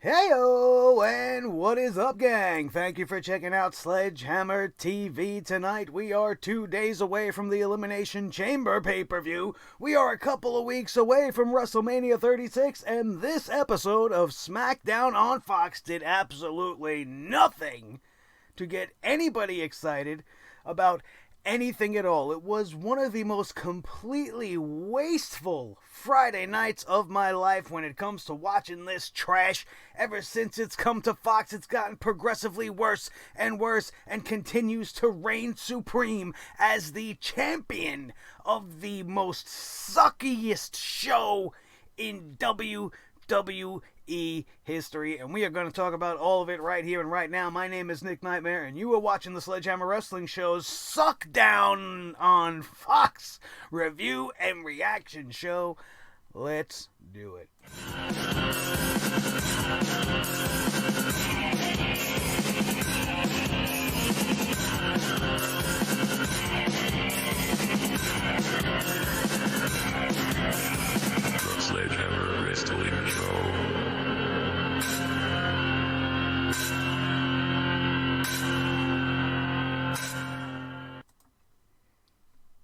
Heyo, and what is up, gang? Thank you for checking out Sledgehammer TV tonight. We are 2 days away from the Elimination Chamber pay-per-view. We are a couple of weeks away from WrestleMania 36, and this episode of SmackDown on Fox did absolutely nothing to get anybody excited about anything at all. It was one of the most completely wasteful Friday nights of my life when it comes to watching this trash. Ever since it's come to Fox, it's gotten progressively worse and worse and continues to reign supreme as the champion of the most suckiest show in WWE history, and we are going to talk about all of it right here and right now. My name is Nick Nightmare, and you are watching the Sledgehammer Wrestling Show's Suck Down on Fox review and reaction show. Let's do it. The Sledgehammer Wrestling Show.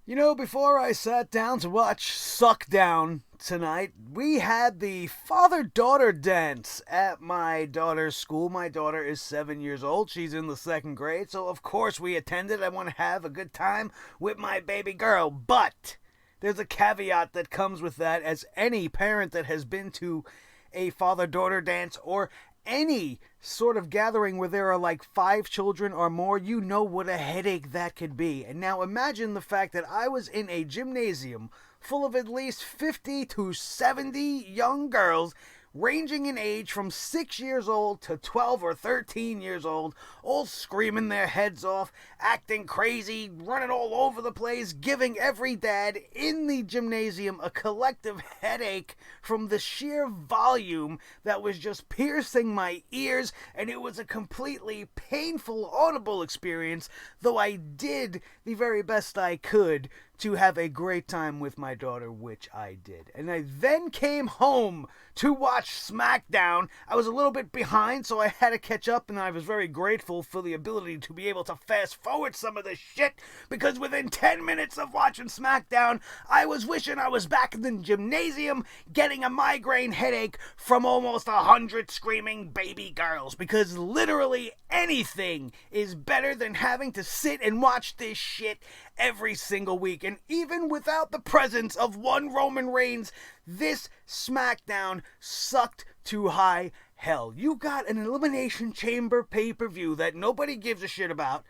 You know, before I sat down to watch Suck Down tonight, we had the father-daughter dance at my daughter's school. My daughter is 7 years old. She's in the 2nd grade, so of course we attended. I want to have a good time with my baby girl, but there's a caveat that comes with that, as any parent that has been to a father-daughter dance or any sort of gathering where there are like 5 children or more, you know what a headache that could be. And now imagine the fact that I was in a gymnasium full of at least 50 to 70 young girls, ranging in age from 6 years old to 12 or 13 years old, all screaming their heads off, acting crazy, running all over the place, giving every dad in the gymnasium a collective headache from the sheer volume that was just piercing my ears, and it was a completely painful, audible experience, though I did the very best I could to have a great time with my daughter, which I did. And I then came home to watch SmackDown. I was a little bit behind, so I had to catch up, and I was very grateful for the ability to be able to fast forward some of this shit, because within 10 minutes of watching SmackDown, I was wishing I was back in the gymnasium getting a migraine headache from almost 100 screaming baby girls, because literally anything is better than having to sit and watch this shit every single week. And even without the presence of one Roman Reigns, this SmackDown sucked to high hell. You got an Elimination Chamber pay-per-view that nobody gives a shit about.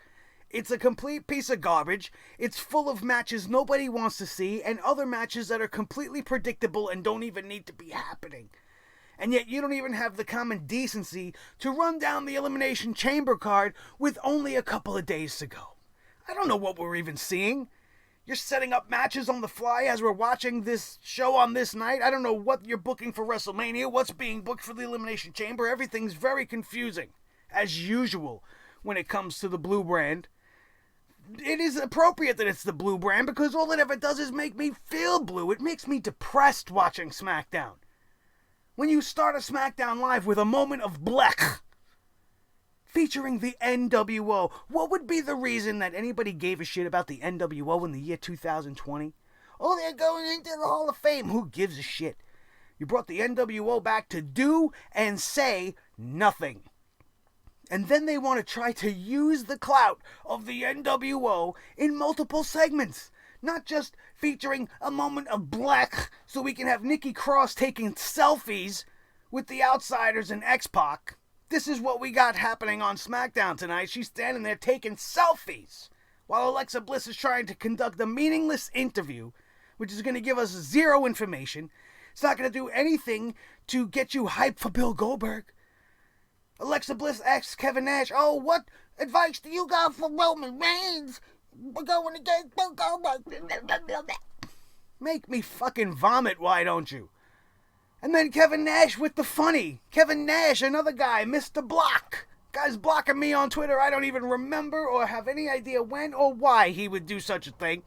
It's a complete piece of garbage. It's full of matches nobody wants to see, and other matches that are completely predictable and don't even need to be happening. And yet you don't even have the common decency to run down the Elimination Chamber card with only a couple of days to go. I don't know what we're even seeing. You're setting up matches on the fly as we're watching this show on this night. I don't know what you're booking for WrestleMania, what's being booked for the Elimination Chamber. Everything's very confusing, as usual, when it comes to the blue brand. It is appropriate that it's the blue brand, because all it ever does is make me feel blue. It makes me depressed watching SmackDown. When you start a SmackDown Live with a moment of blech, featuring the nWo. What would be the reason that anybody gave a shit about the nWo in the year 2020? Oh, they're going into the Hall of Fame. Who gives a shit? You brought the nWo back to do and say nothing. And then they want to try to use the clout of the nWo in multiple segments. Not just featuring a moment of blech so we can have Nikki Cross taking selfies with the Outsiders and X-Pac. This is what we got happening on SmackDown tonight. She's standing there taking selfies while Alexa Bliss is trying to conduct a meaningless interview, which is going to give us zero information. It's not going to do anything to get you hyped for Bill Goldberg. Alexa Bliss asks Kevin Nash, "Oh, what advice do you got for Roman Reigns? We're going against Bill Goldberg." Make me fucking vomit, why don't you? And then Kevin Nash with the funny. Kevin Nash, another guy, Mr. Block. Guy's blocking me on Twitter. I don't even remember or have any idea when or why he would do such a thing.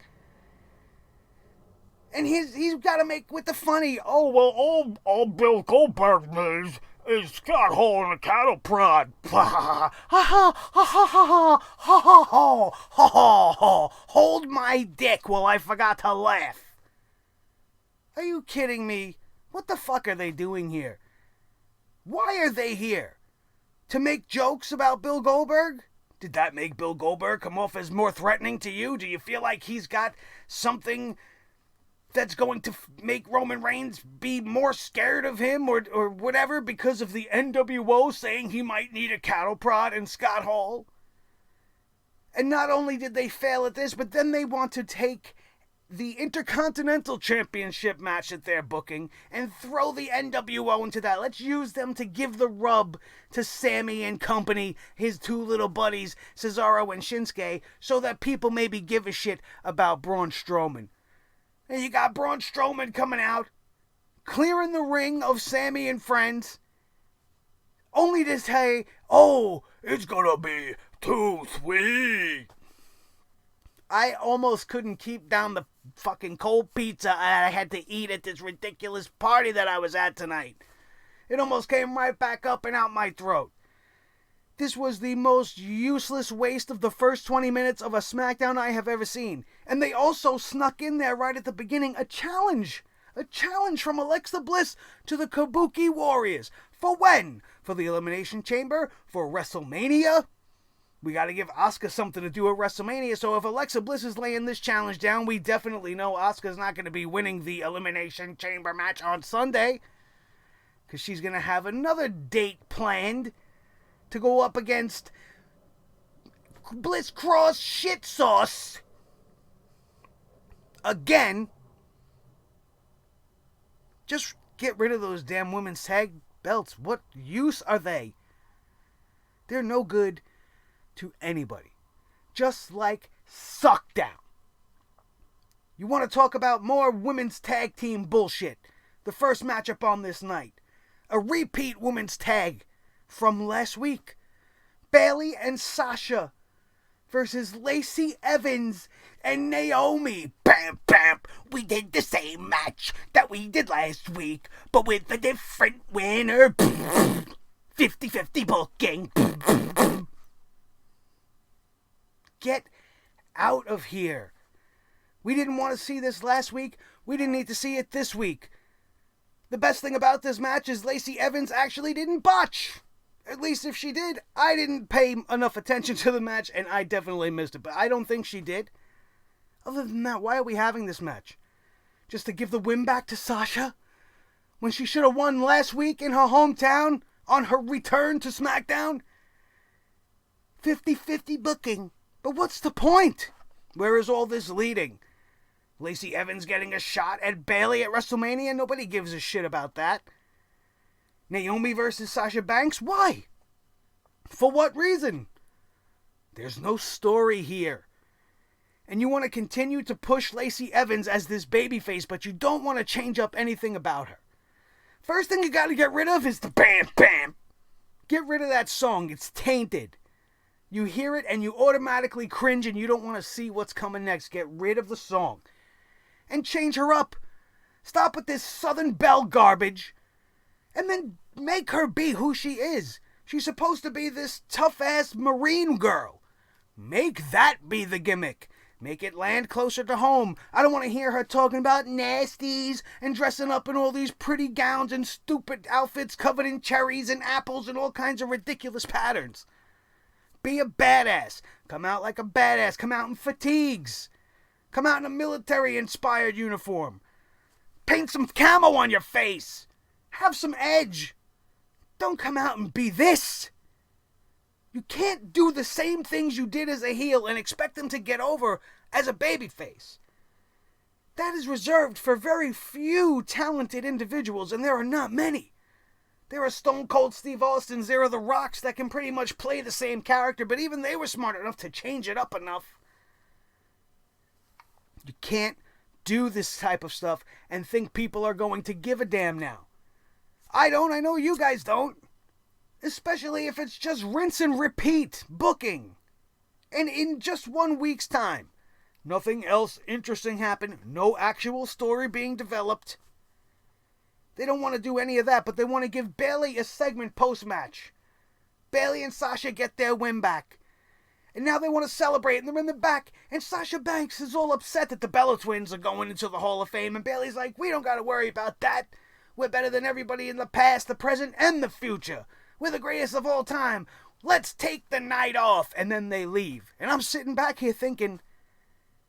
And he's got to make with the funny. Oh, well, all Bill Goldberg needs is Scott Hall in a cattle prod. Ha ha ha ha ha ha ha ha ha ha. Hold my dick while I forgot to laugh. Are you kidding me? What the fuck are they doing here? Why are they here? To make jokes about Bill Goldberg? Did that make Bill Goldberg come off as more threatening to you? Do you feel like he's got something that's going to make Roman Reigns be more scared of him or whatever because of the nWo saying he might need a cattle prod in Scott Hall? And not only did they fail at this, but then they want to take the Intercontinental Championship match that they're booking and throw the nWo into that. Let's use them to give the rub to Sammy and company, his two little buddies, Cesaro and Shinsuke, so that people maybe give a shit about Braun Strowman. And you got Braun Strowman coming out, clearing the ring of Sammy and friends, only to say, oh, it's gonna be too sweet. I almost couldn't keep down the fucking cold pizza I had to eat at this ridiculous party that I was at tonight. It almost came right back up and out my throat. This was the most useless waste of the first 20 minutes of a SmackDown I have ever seen. And they also snuck in there right at the beginning a challenge. A challenge from Alexa Bliss to the Kabuki Warriors. For when? For the Elimination Chamber? For WrestleMania? We got to give Asuka something to do at WrestleMania, so if Alexa Bliss is laying this challenge down, we definitely know Asuka's not going to be winning the Elimination Chamber match on Sunday, because she's going to have another date planned to go up against Bliss Cross Shit Sauce again. Just get rid of those damn women's tag belts. What use are they? They're no good to anybody. Just like SmackDown. You want to talk about more women's tag team bullshit? The first matchup on this night. A repeat women's tag from last week. Bayley and Sasha versus Lacey Evans and Naomi. Bam, bam. We did the same match that we did last week, but with a different winner. 50-50 booking. Get out of here. We didn't want to see this last week. We didn't need to see it this week. The best thing about this match is Lacey Evans actually didn't botch. At least if she did, I didn't pay enough attention to the match and I definitely missed it. But I don't think she did. Other than that, why are we having this match? Just to give the win back to Sasha? When she should have won last week in her hometown on her return to SmackDown? 50-50 booking. But what's the point? Where is all this leading? Lacey Evans getting a shot at Bayley at WrestleMania? Nobody gives a shit about that. Naomi versus Sasha Banks? Why? For what reason? There's no story here. And you want to continue to push Lacey Evans as this babyface, but you don't want to change up anything about her. First thing you got to get rid of is the bam bam. Get rid of that song. It's tainted. You hear it and you automatically cringe and you don't want to see what's coming next. Get rid of the song. And change her up. Stop with this Southern Belle garbage. And then make her be who she is. She's supposed to be this tough-ass Marine girl. Make that be the gimmick. Make it land closer to home. I don't want to hear her talking about nasties and dressing up in all these pretty gowns and stupid outfits covered in cherries and apples and all kinds of ridiculous patterns. Be a badass. Come out like a badass. Come out in fatigues. Come out in a military-inspired uniform. Paint some camo on your face. Have some edge. Don't come out and be this. You can't do the same things you did as a heel and expect them to get over as a babyface. That is reserved for very few talented individuals, and there are not many. There are Stone Cold Steve Austins, there are The Rocks that can pretty much play the same character, but even they were smart enough to change it up enough. You can't do this type of stuff and think people are going to give a damn now. I don't, I know you guys don't. Especially if it's just rinse and repeat booking. And in just 1 week's time. Nothing else interesting happened. No actual story being developed. They don't want to do any of that, but they want to give Bayley a segment post-match. Bayley and Sasha get their win back. And now they want to celebrate, and they're in the back. And Sasha Banks is all upset that the Bella Twins are going into the Hall of Fame. And Bayley's like, we don't got to worry about that. We're better than everybody in the past, the present, and the future. We're the greatest of all time. Let's take the night off. And then they leave. And I'm sitting back here thinking,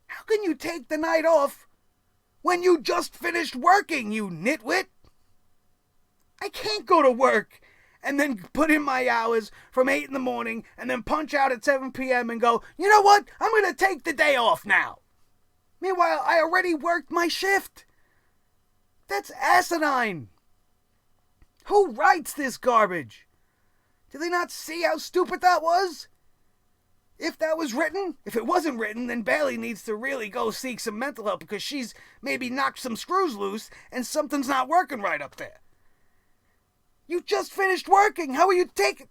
how can you take the night off when you just finished working, you nitwit? I can't go to work and then put in my hours from 8 in the morning and then punch out at 7 p.m. and go, you know what? I'm going to take the day off now. Meanwhile, I already worked my shift. That's asinine. Who writes this garbage? Do they not see how stupid that was? If that was written, if it wasn't written, then Bayley needs to really go seek some mental help because she's maybe knocked some screws loose and something's not working right up there. You just finished working. How are you taking...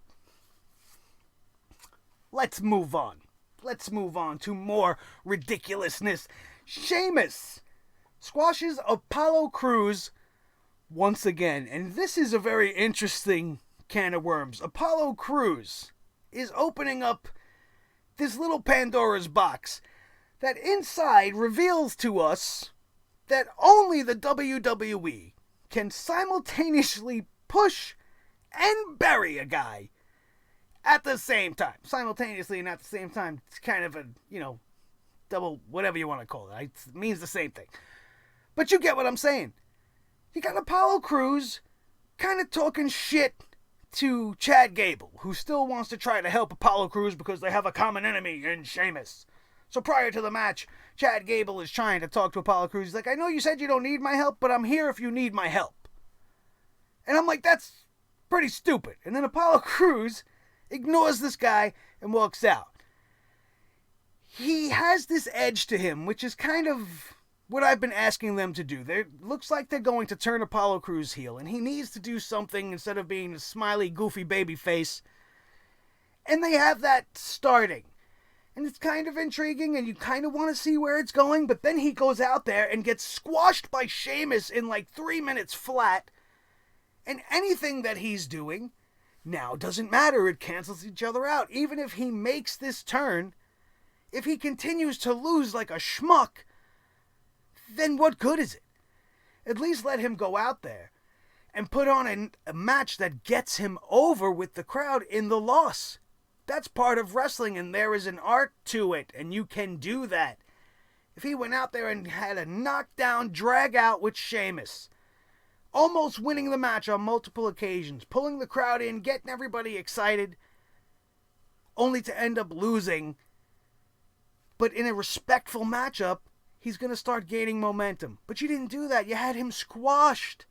Let's move on. Let's move on to more ridiculousness. Sheamus squashes Apollo Crews once again. And this is a very interesting can of worms. Apollo Crews is opening up this little Pandora's box that inside reveals to us that only the WWE can simultaneously push and bury a guy at the same time. Simultaneously and at the same time. It's kind of a, double, whatever you want to call it. It means the same thing. But you get what I'm saying. You got Apollo Crews kind of talking shit to Chad Gable, who still wants to try to help Apollo Crews because they have a common enemy in Sheamus. So prior to the match, Chad Gable is trying to talk to Apollo Crews. He's like, I know you said you don't need my help, but I'm here if you need my help. And I'm like, that's pretty stupid. And then Apollo Crews ignores this guy and walks out. He has this edge to him, which is kind of what I've been asking them to do. It looks like they're going to turn Apollo Crews heel, and he needs to do something instead of being a smiley, goofy baby face. And they have that starting. And it's kind of intriguing, and you kind of want to see where it's going, but then he goes out there and gets squashed by Sheamus in like 3 minutes flat. And anything that he's doing now doesn't matter. It cancels each other out. Even if he makes this turn, if he continues to lose like a schmuck, then what good is it? At least let him go out there and put on a match that gets him over with the crowd in the loss. That's part of wrestling, and there is an art to it, and you can do that. If he went out there and had a knockdown drag out with Sheamus, almost winning the match on multiple occasions, pulling the crowd in, getting everybody excited, only to end up losing. But in a respectful matchup, he's going to start gaining momentum. But you didn't do that. You had him squashed.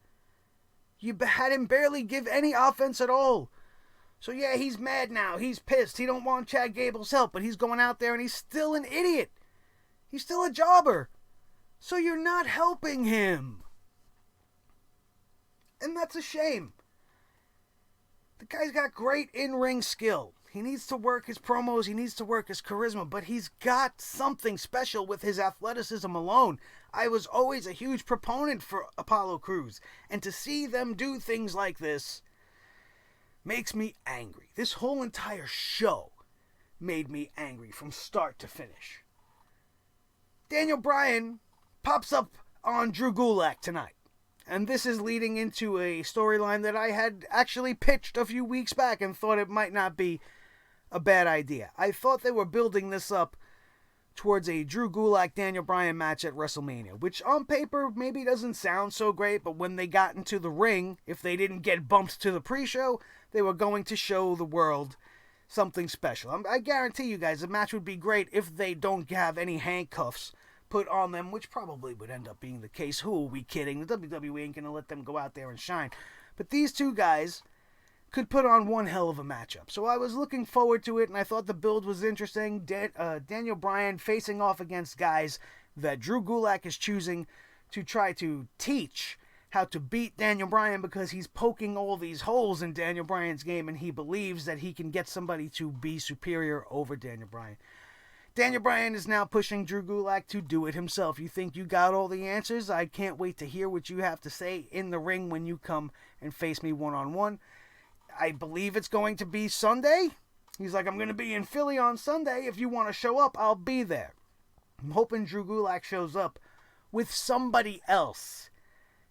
You had him barely give any offense at all. So yeah, he's mad now. He's pissed. He don't want Chad Gable's help, but he's going out there and he's still an idiot. He's still a jobber. So you're not helping him. And that's a shame. The guy's got great in-ring skill. He needs to work his promos. He needs to work his charisma. But he's got something special with his athleticism alone. I was always a huge proponent for Apollo Crews. And to see them do things like this makes me angry. This whole entire show made me angry from start to finish. Daniel Bryan pops up on Drew Gulak tonight. And this is leading into a storyline that I had actually pitched a few weeks back and thought it might not be a bad idea. I thought they were building this up towards a Drew Gulak-Daniel Bryan match at WrestleMania, which on paper maybe doesn't sound so great, but when they got into the ring, if they didn't get bumped to the pre-show, they were going to show the world something special. I guarantee you guys, the match would be great if they don't have any handcuffs put on them, which probably would end up being the case. Who are we kidding? The WWE ain't going to let them go out there and shine. But these two guys could put on one hell of a matchup. So I was looking forward to it, and I thought the build was interesting. Daniel Bryan facing off against guys that Drew Gulak is choosing to try to teach how to beat Daniel Bryan because he's poking all these holes in Daniel Bryan's game, and he believes that he can get somebody to be superior over Daniel Bryan. Daniel Bryan is now pushing Drew Gulak to do it himself. You think you got all the answers? I can't wait to hear what you have to say in the ring when you come and face me one-on-one. I believe it's going to be Sunday. He's like, I'm going to be in Philly on Sunday. If you want to show up, I'll be there. I'm hoping Drew Gulak shows up with somebody else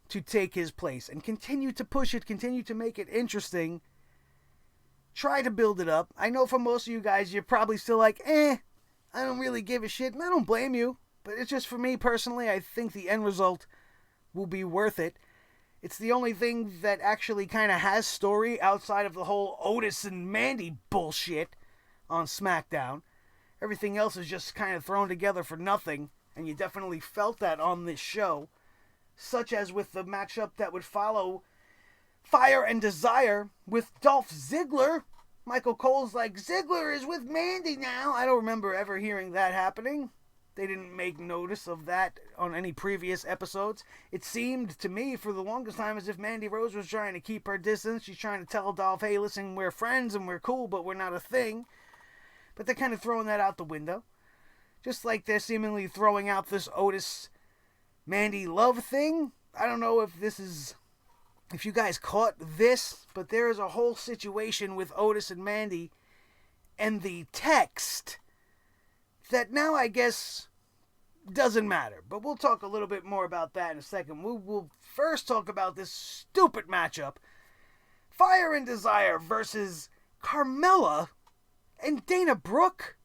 to take his place and continue to push it, continue to make it interesting. Try to build it up. I know for most of you guys, you're probably still like, I don't really give a shit, and I don't blame you. But it's just for me personally, I think the end result will be worth it. It's the only thing that actually kind of has story outside of the whole Otis and Mandy bullshit on SmackDown. Everything else is just kind of thrown together for nothing, and you definitely felt that on this show. Such as with the matchup that would follow Fire and Desire with Dolph Ziggler. Michael Cole's like, Ziggler is with Mandy now. I don't remember ever hearing that happening. They didn't make notice of that on any previous episodes. It seemed to me for the longest time as if Mandy Rose was trying to keep her distance. She's trying to tell Dolph, hey, listen, we're friends and we're cool, but we're not a thing. But they're kind of throwing that out the window. Just like they're seemingly throwing out this Otis-Mandy love thing. I don't know if you guys caught this, but there is a whole situation with Otis and Mandy and the text that now I guess doesn't matter. But we'll talk a little bit more about that in a second. We'll first talk about this stupid matchup. Fire and Desire versus Carmella and Dana Brooke.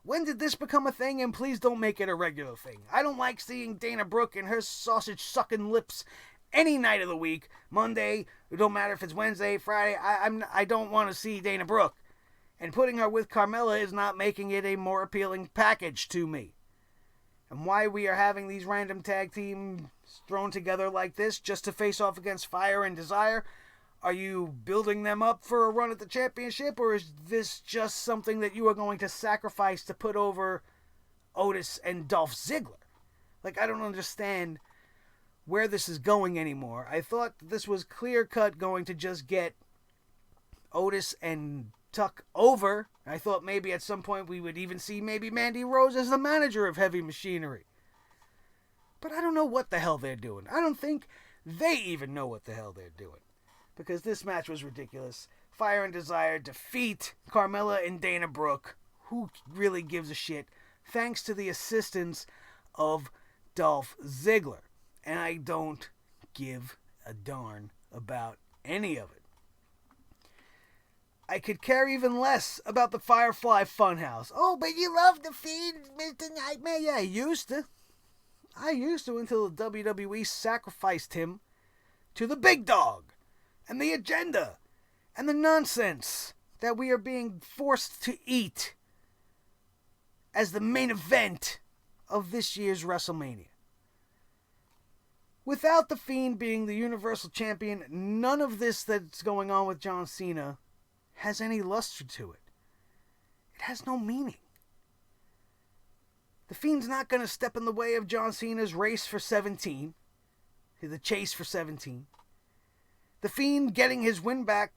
When did this become a thing? And please don't make it a regular thing. I don't like seeing Dana Brooke and her sausage-sucking lips any night of the week. Monday, it don't matter if it's Wednesday, Friday. I don't want to see Dana Brooke. And putting her with Carmella is not making it a more appealing package to me. And why we are having these random tag teams thrown together like this just to face off against Fire and Desire? Are you building them up for a run at the championship, or is this just something that you are going to sacrifice to put over Otis and Dolph Ziggler? Like, I don't understand where this is going anymore. I thought this was clear-cut going to just get Otis and Tuck over. I thought maybe at some point we would even see maybe Mandy Rose as the manager of Heavy Machinery. But I don't know what the hell they're doing. I don't think they even know what the hell they're doing. Because this match was ridiculous. Fire and Desire defeat Carmella and Dana Brooke. Who really gives a shit? Thanks to the assistance of Dolph Ziggler. And I don't give a darn about any of it. I could care even less about the Firefly Funhouse. Oh, but you love the Fiend, Mr. Nightmare. Yeah, I used to until the WWE sacrificed him to the big dog and the agenda and the nonsense that we are being forced to eat as the main event of this year's WrestleMania. Without the Fiend being the Universal Champion, none of this that's going on with John Cena has any luster to it. It has no meaning. The Fiend's not going to step in the way of John Cena's race for 17, the chase for 17. The Fiend getting his win back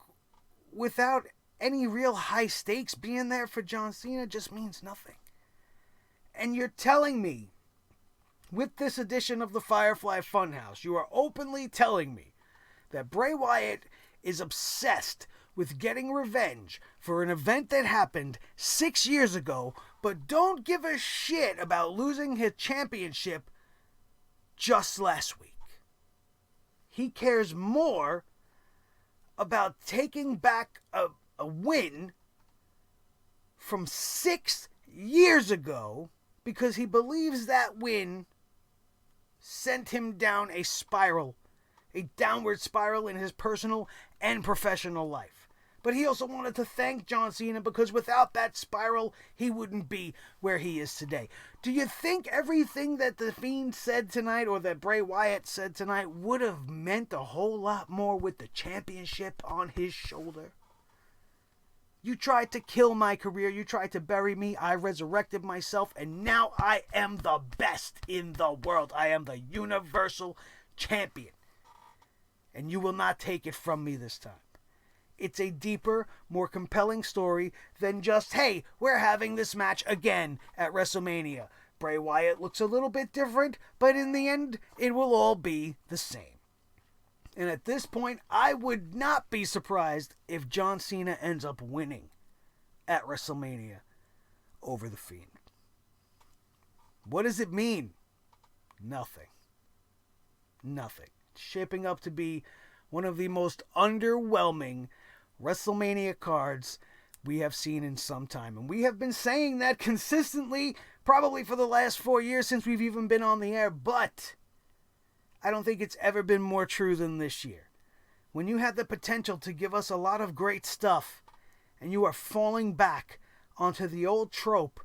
without any real high stakes being there for John Cena just means nothing. And you're telling me, with this edition of the Firefly Funhouse, you are openly telling me that Bray Wyatt is obsessed with getting revenge for an event that happened 6 years ago, but don't give a shit about losing his championship just last week. He cares more about taking back a win from 6 years ago because he believes that win sent him down a spiral, a downward spiral in his personal and professional life. But he also wanted to thank John Cena because without that spiral, he wouldn't be where he is today. Do you think everything that The Fiend said tonight or that Bray Wyatt said tonight would have meant a whole lot more with the championship on his shoulder? You tried to kill my career. You tried to bury me. I resurrected myself, and now I am the best in the world. I am the Universal Champion. And you will not take it from me this time. It's a deeper, more compelling story than just, hey, we're having this match again at WrestleMania. Bray Wyatt looks a little bit different, but in the end, it will all be the same. And at this point, I would not be surprised if John Cena ends up winning at WrestleMania over The Fiend. What does it mean? Nothing. Nothing. It's shaping up to be one of the most underwhelming WrestleMania cards we have seen in some time. And we have been saying that consistently, probably for the last 4 years since we've even been on the air, but I don't think it's ever been more true than this year. When you had the potential to give us a lot of great stuff, and you are falling back onto the old trope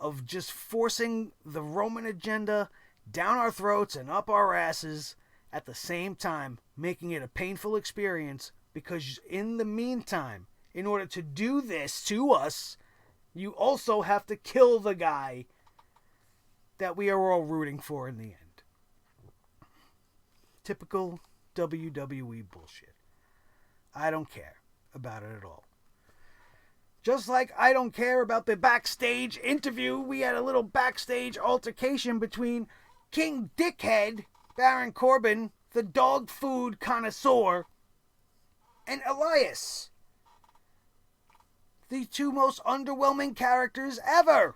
of just forcing the Roman agenda down our throats and up our asses at the same time, making it a painful experience, because in the meantime, in order to do this to us, you also have to kill the guy that we are all rooting for in the end. Typical WWE bullshit. I don't care about it at all. Just like I don't care about the backstage interview, we had a little backstage altercation between King Dickhead, Baron Corbin, the dog food connoisseur, and Elias. The two most underwhelming characters ever.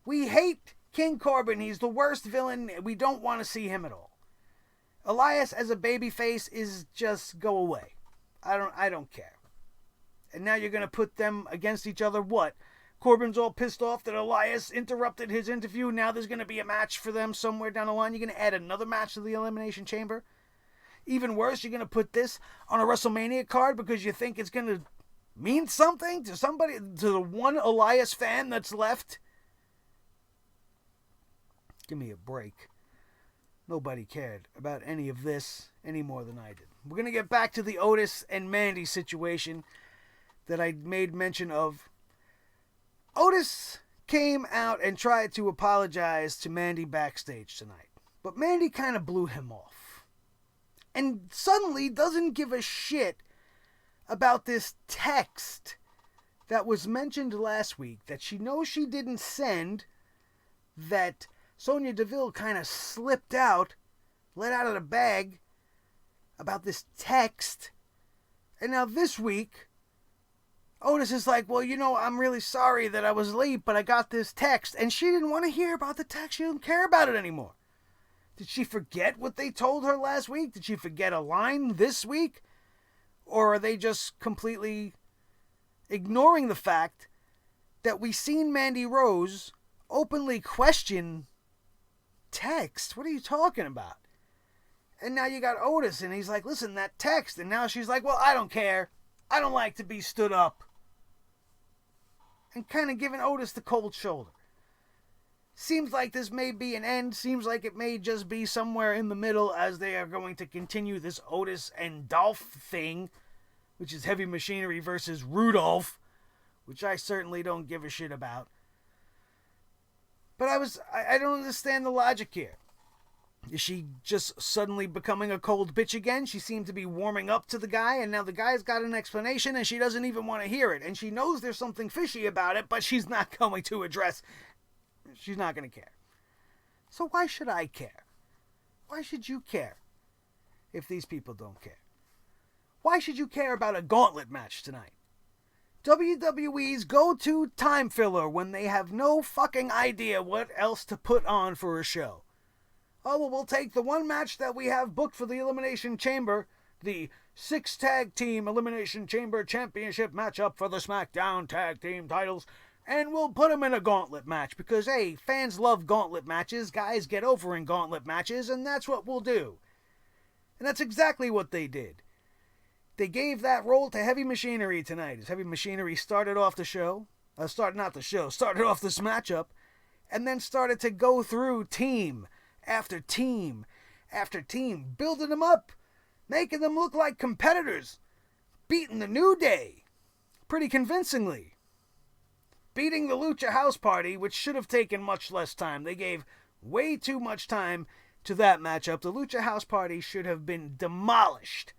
We hate King Corbin. He's the worst villain. We don't want to see him at all. Elias as a babyface is just go away. I don't care. And now you're going to put them against each other. What? Corbin's all pissed off that Elias interrupted his interview. Now there's going to be a match for them somewhere down the line. You're going to add another match to the Elimination Chamber. Even worse, you're going to put this on a WrestleMania card because you think it's going to mean something to somebody, to the one Elias fan that's left. Give me a break. Nobody cared about any of this any more than I did. We're going to get back to the Otis and Mandy situation that I made mention of. Otis came out and tried to apologize to Mandy backstage tonight, but Mandy kind of blew him off. And suddenly doesn't give a shit about this text that was mentioned last week that she knows she didn't send, that Sonya Deville kind of slipped out, let out of the bag about this text. And now this week, Otis is like, well, I'm really sorry that I was late, but I got this text. And she didn't want to hear about the text. She didn't care about it anymore. Did she forget what they told her last week? Did she forget a line this week? Or are they just completely ignoring the fact that we seen Mandy Rose openly question text? What are you talking about? And now you got Otis, and he's like, listen, that text. And now she's like, well, I don't care. I don't like to be stood up. And kind of giving Otis the cold shoulder. Seems like this may be an end. Seems like it may just be somewhere in the middle as they are going to continue this Otis and Dolph thing, which is Heavy Machinery versus Rudolph, which I certainly don't give a shit about. But I don't understand the logic here. Is she just suddenly becoming a cold bitch again? She seemed to be warming up to the guy, and now the guy's got an explanation, and she doesn't even want to hear it. And she knows there's something fishy about it, but she's not going to address. She's not going to care. So why should I care? Why should you care if these people don't care? Why should you care about a gauntlet match tonight? WWE's go-to time filler when they have no fucking idea what else to put on for a show. Oh, well, we'll take the one match that we have booked for the Elimination Chamber, the 6-tag team Elimination Chamber Championship matchup for the SmackDown tag team titles, and we'll put them in a gauntlet match because, hey, fans love gauntlet matches, guys get over in gauntlet matches, and that's what we'll do. And that's exactly what they did. They gave that role to Heavy Machinery tonight, as Heavy Machinery started off the show, started off this matchup, and then started to go through team after team after team, building them up, making them look like competitors, beating the New Day pretty convincingly, beating the Lucha House Party, which should have taken much less time. They gave way too much time to that matchup. The Lucha House Party should have been demolished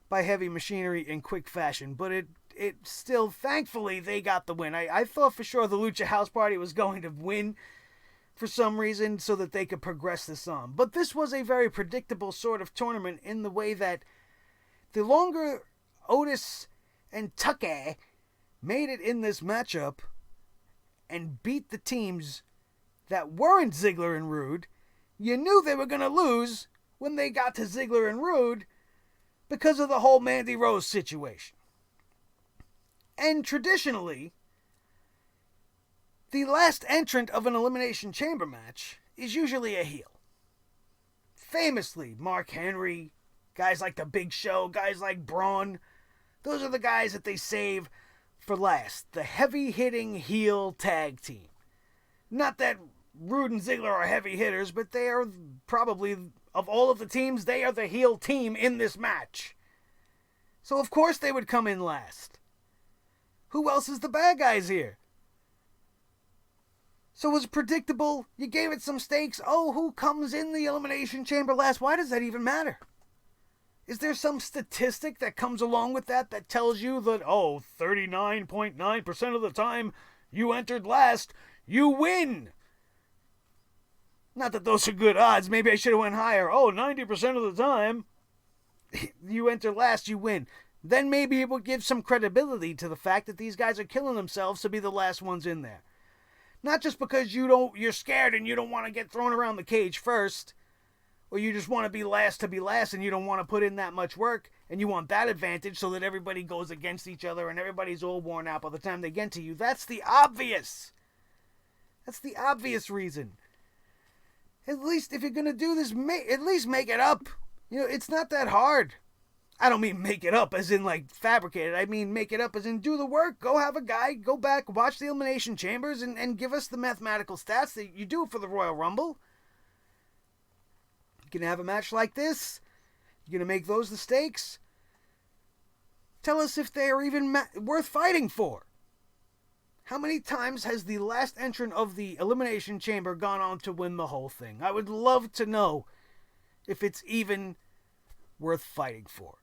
by Heavy Machinery in quick fashion, but it still, thankfully, they got the win. I thought for sure the Lucha House Party was going to win for some reason so that they could progress this on. But this was a very predictable sort of tournament in the way that the longer Otis and Tucker made it in this matchup and beat the teams that weren't Ziggler and Rude, you knew they were going to lose when they got to Ziggler and Rude because of the whole Mandy Rose situation. And traditionally, the last entrant of an Elimination Chamber match is usually a heel. Famously, Mark Henry, guys like The Big Show, guys like Braun, those are the guys that they save for last. The heavy-hitting heel tag team. Not that Rude and Ziggler are heavy hitters, but they are probably, of all of the teams, they are the heel team in this match. So of course they would come in last. Who else is the bad guys here? So it was predictable. You gave it some stakes. Oh, who comes in the Elimination Chamber last? Why does that even matter? Is there some statistic that comes along with that tells you that, 39.9% of the time you entered last, you win? Not that those are good odds. Maybe I should have went higher. 90% of the time you enter last, you win. Then maybe it would give some credibility to the fact that these guys are killing themselves to be the last ones in there. Not just because you're scared and you don't want to get thrown around the cage first, or you just want to be last and you don't want to put in that much work, and you want that advantage so that everybody goes against each other and everybody's all worn out by the time they get to you. That's the obvious reason. At least if you're going to do this, at least make it up. It's not that hard. I don't mean make it up as in like fabricate it. I mean make it up as in do the work. Go have a guy, go back, watch the Elimination Chambers and give us the mathematical stats that you do for the Royal Rumble. You're going to have a match like this. You're going to make those the stakes. Tell us if they are even worth fighting for. How many times has the last entrant of the Elimination Chamber gone on to win the whole thing? I would love to know if it's even worth fighting for.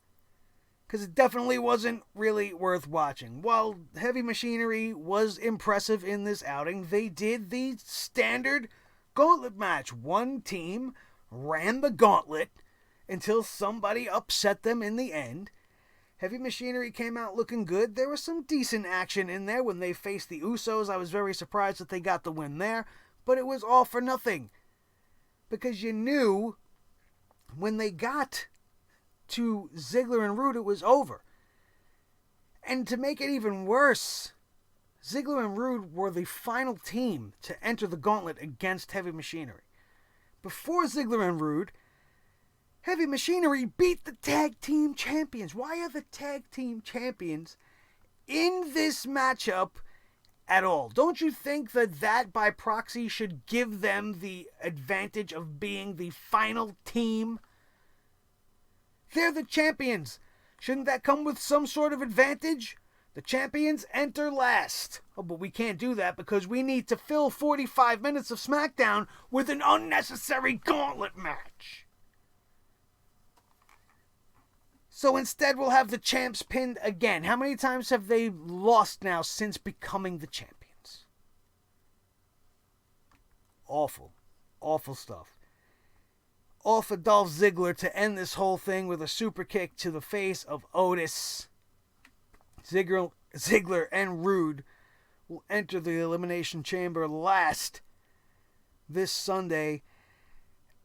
Because it definitely wasn't really worth watching. While Heavy Machinery was impressive in this outing, they did the standard gauntlet match. One team ran the gauntlet until somebody upset them in the end. Heavy Machinery came out looking good. There was some decent action in there when they faced the Usos. I was very surprised that they got the win there. But it was all for nothing. Because you knew when they got to Ziggler and Rude, it was over. And to make it even worse, Ziggler and Rude were the final team to enter the gauntlet against Heavy Machinery. Before Ziggler and Rude, Heavy Machinery beat the tag team champions. Why are the tag team champions in this matchup at all? Don't you think that by proxy should give them the advantage of being the final team? They're the champions. Shouldn't that come with some sort of advantage? The champions enter last. But we can't do that because we need to fill 45 minutes of SmackDown with an unnecessary gauntlet match. So instead we'll have the champs pinned again. How many times have they lost now since becoming the champions? Awful. Awful stuff. All for Dolph Ziggler to end this whole thing with a super kick to the face of Otis. Ziggler and Rude will enter the Elimination Chamber last this Sunday.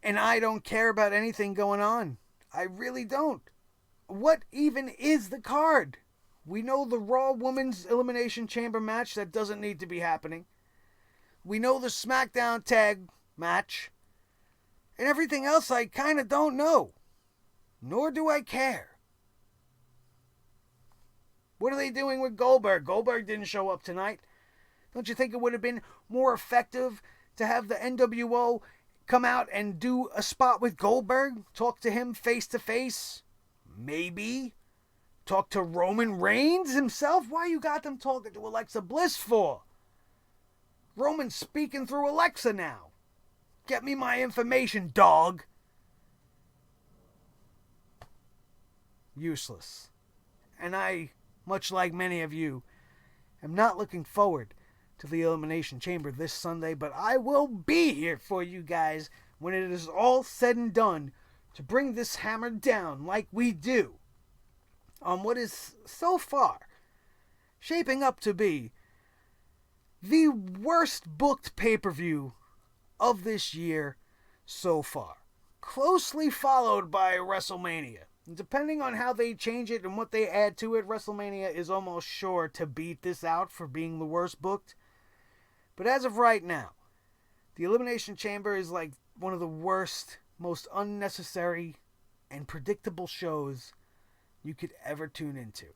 And I don't care about anything going on. I really don't. What even is the card? We know the Raw Women's Elimination Chamber match that doesn't need to be happening. We know the SmackDown tag match. And everything else I kind of don't know. Nor do I care. What are they doing with Goldberg? Goldberg didn't show up tonight. Don't you think it would have been more effective to have the nWo come out and do a spot with Goldberg? Talk to him face to face? Maybe. Talk to Roman Reigns himself? Why you got them talking to Alexa Bliss for? Roman's speaking through Alexa now. Get me my information, dog. useless. And I, much like many of you, am not looking forward to the Elimination Chamber this Sunday, but I will be here for you guys when it is all said and done to bring this hammer down like we do on what is so far shaping up to be the worst booked pay-per-view of this year so far, closely followed by WrestleMania. Depending on how they change it and what they add to it, WrestleMania is almost sure to beat this out for being the worst booked. But as of right now, the Elimination Chamber is like one of the worst, most unnecessary, and predictable shows you could ever tune into.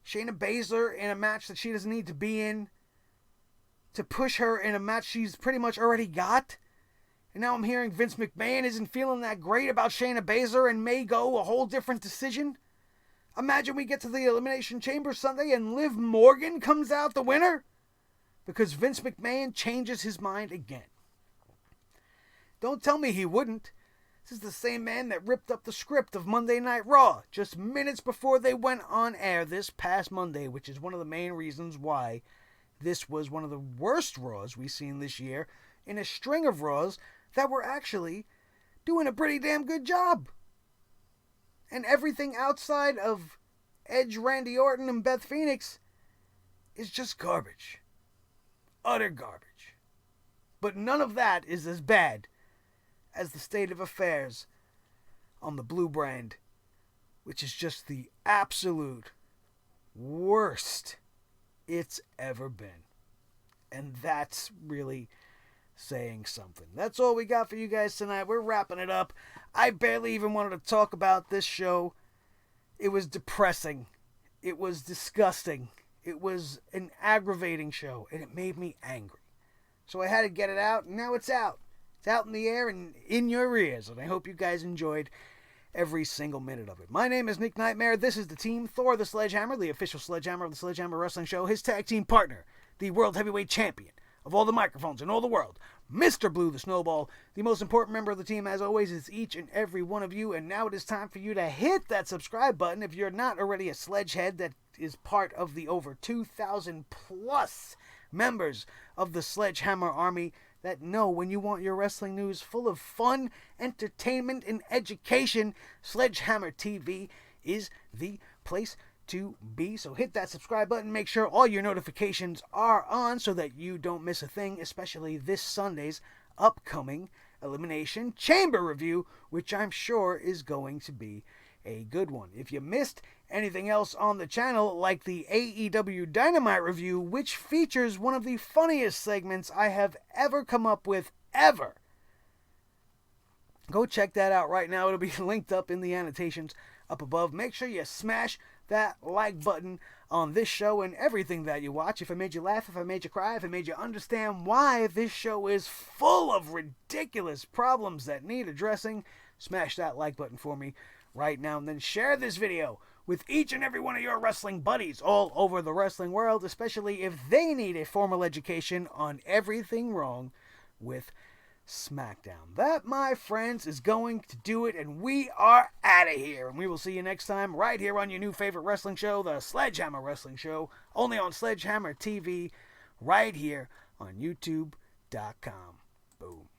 Shayna Baszler in a match that she doesn't need to be in, to push her in a match she's pretty much already got. And now I'm hearing Vince McMahon isn't feeling that great about Shayna Baszler and may go a whole different decision. Imagine we get to the Elimination Chamber Sunday and Liv Morgan comes out the winner because Vince McMahon changes his mind again. Don't tell me he wouldn't. This is the same man that ripped up the script of Monday Night Raw just minutes before they went on air this past Monday, which is one of the main reasons why this was one of the worst Raws we've seen this year in a string of Raws that were actually doing a pretty damn good job. And everything outside of Edge, Randy Orton, and Beth Phoenix is just garbage. Utter garbage. But none of that is as bad as the state of affairs on the Blue brand, which is just the absolute worst it's ever been. And that's really saying something. That's all we got for you guys tonight. We're wrapping it up. I barely even wanted to talk about this show. It was depressing. It was disgusting. It was an aggravating show, and it made me angry. So I had to get it out, and now it's out. It's out in the air and in your ears, and I hope you guys enjoyed every single minute of it. My name is Nick Nightmare. This is the team. Thor the Sledgehammer, the official Sledgehammer of the Sledgehammer Wrestling Show. His tag team partner, the World Heavyweight Champion of all the microphones in all the world, Mr. Blue the Snowball. The most important member of the team, as always, is each and every one of you. And now it is time for you to hit that subscribe button if you're not already a Sledgehead that is part of the over 2,000 plus members of the Sledgehammer Army that know when you want your wrestling news full of fun, entertainment, and education, Sledgehammer TV is the place to be. So hit that subscribe button, make sure all your notifications are on so that you don't miss a thing, especially this Sunday's upcoming Elimination Chamber review, which I'm sure is going to be a good one. If you missed anything else on the channel, like the AEW Dynamite review, which features one of the funniest segments I have ever come up with, ever, go check that out right now. It'll be linked up in the annotations up above. Make sure you smash that like button on this show and everything that you watch. If I made you laugh, if I made you cry, if I made you understand why this show is full of ridiculous problems that need addressing, smash that like button for me right now, and then share this video with each and every one of your wrestling buddies all over the wrestling world, especially if they need a formal education on everything wrong with SmackDown. That, my friends, is going to do it, and we are out of here. And we will see you next time right here on your new favorite wrestling show, the Sledgehammer Wrestling Show, only on Sledgehammer TV, right here on YouTube.com. Boom.